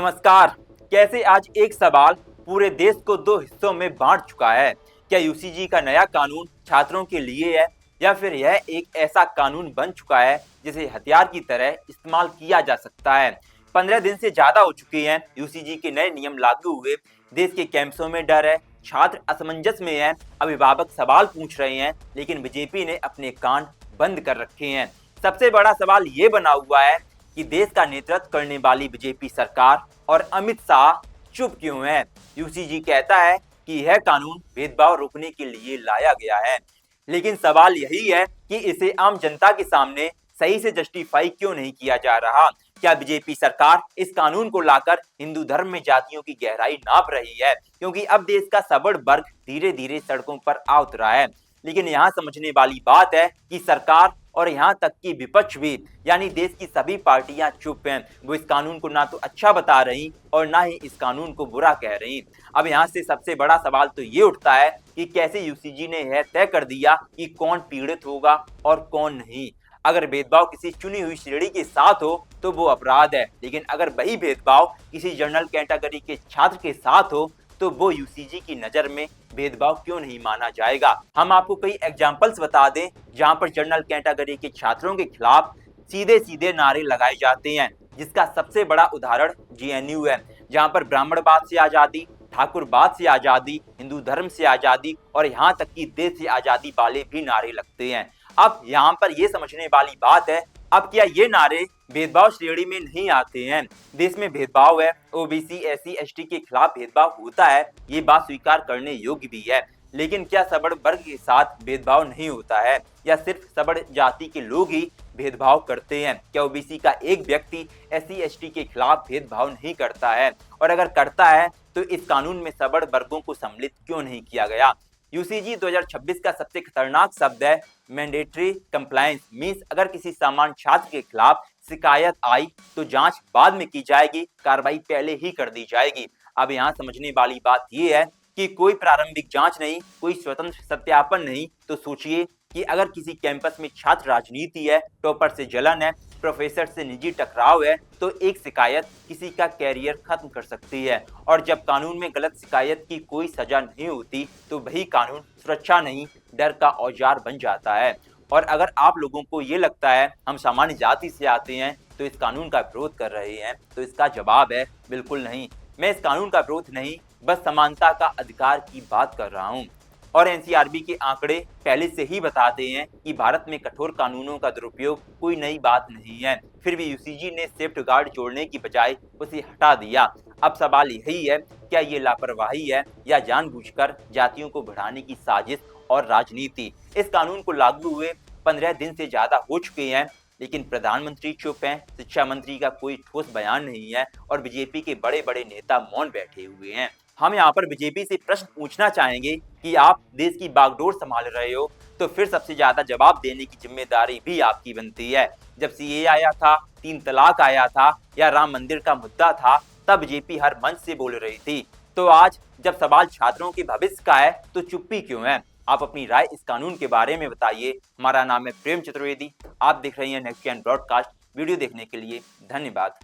नमस्कार। कैसे आज एक सवाल पूरे देश को दो हिस्सों में बांट चुका है। क्या यूसीजी का नया कानून छात्रों के लिए है या फिर यह एक ऐसा कानून बन चुका है जिसे हथियार की तरह इस्तेमाल किया जा सकता है। 15 दिन से ज्यादा हो चुके हैं यूसीजी के नए नियम लागू हुए। देश के कैंपसों में डर है, छात्र असमंजस में हैं, अभिभावक सवाल पूछ रहे हैं, लेकिन बीजेपी ने अपने कान बंद कर रखे हैं। सबसे बड़ा सवाल ये बना हुआ है कि देश का नेतृत्व करने वाली बीजेपी सरकार और अमित शाह चुप क्यों हैं। यूसीजी कहता है कि यह कानून भेदभाव रोकने के लिए लाया गया है, लेकिन सवाल यही है कि इसे आम जनता के सामने सही से जस्टिफाई क्यों नहीं किया जा रहा। क्या बीजेपी सरकार इस कानून को लाकर हिंदू धर्म में जातियों की गहराई नाप रही है, क्योंकि अब देश का सबड़ वर्ग धीरे धीरे सड़कों पर आ उतरा है। लेकिन यहाँ समझने वाली बात है कि सरकार और यहाँ तक कि विपक्ष भी, यानी देश की सभी पार्टियां चुप हैं। वो इस कानून को ना तो अच्छा बता रही और ना ही इस कानून को बुरा कह रही। अब यहाँ से सबसे बड़ा सवाल तो ये उठता है कि कैसे यूसीजी ने यह तय कर दिया कि कौन पीड़ित होगा और कौन नहीं। अगर भेदभाव किसी चुनी हुई श्रेणी के साथ हो तो वो अपराध है, लेकिन अगर वही भेदभाव किसी जनरल कैटेगरी के छात्र के साथ हो तो वो यूसीजी की नजर में भेदभाव क्यों नहीं माना जाएगा। हम आपको कई एग्जांपल्स बता दें जहां पर जनरल कैटेगरी के छात्रों के खिलाफ सीधे सीधे नारे लगाए जाते हैं, जिसका सबसे बड़ा उदाहरण जेएनयू है, जहां पर ब्राह्मणवाद से आजादी, ठाकुरवाद से आजादी, हिंदू धर्म से आजादी और यहाँ तक कि देश से आजादी वाले भी नारे लगते हैं। अब यहाँ पर यह समझने वाली बात है, अब क्या ये नारे भेदभाव श्रेणी में नहीं आते हैं। देश में भेदभाव है, ओबीसी एससी एसटी के खिलाफ भेदभाव होता है, ये बात स्वीकार करने योग्य भी है। लेकिन क्या सबड़ वर्ग के साथ भेदभाव नहीं होता है, या सिर्फ सबड़ जाति के लोग ही भेदभाव करते हैं। क्या ओबीसी का एक व्यक्ति एससी एसटी के खिलाफ भेदभाव नहीं करता है, और अगर करता है तो इस कानून में सबड़ वर्गों को सम्मिलित क्यों नहीं किया गया। यूसीजी 2026 का सबसे खतरनाक शब्द है मैंडेटरी कंप्लायंस। मींस अगर किसी सामान्य छात्र के खिलाफ शिकायत आई तो जांच बाद में की जाएगी, कार्रवाई पहले ही कर दी जाएगी। अब यहाँ समझने वाली बात यह है कि कोई प्रारंभिक जांच नहीं, कोई स्वतंत्र सत्यापन नहीं, तो सोचिए कि अगर किसी कैंपस में छात्र राजनीति है, टॉपर से जलन है, प्रोफेसर से निजी टकराव है, तो एक शिकायत किसी का कैरियर खत्म कर सकती है। और जब कानून में गलत शिकायत की कोई सजा नहीं होती तो वही कानून सुरक्षा नहीं, डर का औजार बन जाता है। और अगर आप लोगों को ये लगता है हम सामान्य जाति से आते हैं तो इस कानून का विरोध कर रहे हैं, तो इसका जवाब है बिल्कुल नहीं। मैं इस कानून का विरोध नहीं, बस समानता का अधिकार की बात कर रहा हूँ। और एनसीआरबी के आंकड़े पहले से ही बताते हैं कि भारत में कठोर कानूनों का दुरुपयोग कोई नई बात नहीं है। फिर भी यूसीजी ने सेफ्ट गार्ड जोड़ने की बजाय उसे हटा दिया। अब सवाल यही है, क्या ये लापरवाही है या जानबूझकर जातियों को बढ़ाने की साजिश और राजनीति। इस कानून को लागू हुए 15 दिन से ज्यादा हो चुके हैं, लेकिन प्रधानमंत्री चुप हैं, शिक्षा मंत्री का कोई ठोस बयान नहीं है और बीजेपी के बड़े बड़े नेता मौन बैठे हुए हैं। हम यहाँ पर बीजेपी से प्रश्न पूछना चाहेंगे कि आप देश की बागडोर संभाल रहे हो, तो फिर सबसे ज्यादा जवाब देने की जिम्मेदारी भी आपकी बनती है। जब सीएए आया था, 3 तलाक आया था या राम मंदिर का मुद्दा था, तब बीजेपी हर मंच से बोल रही थी। तो आज जब सवाल छात्रों के भविष्य का है तो चुप्पी क्यों है। आप अपनी राय इस कानून के बारे में बताइए। हमारा नाम है प्रेम चतुर्वेदी, आप देख रहे हैं नेक्स्ट जेन ब्रॉडकास्ट। वीडियो देखने के लिए धन्यवाद।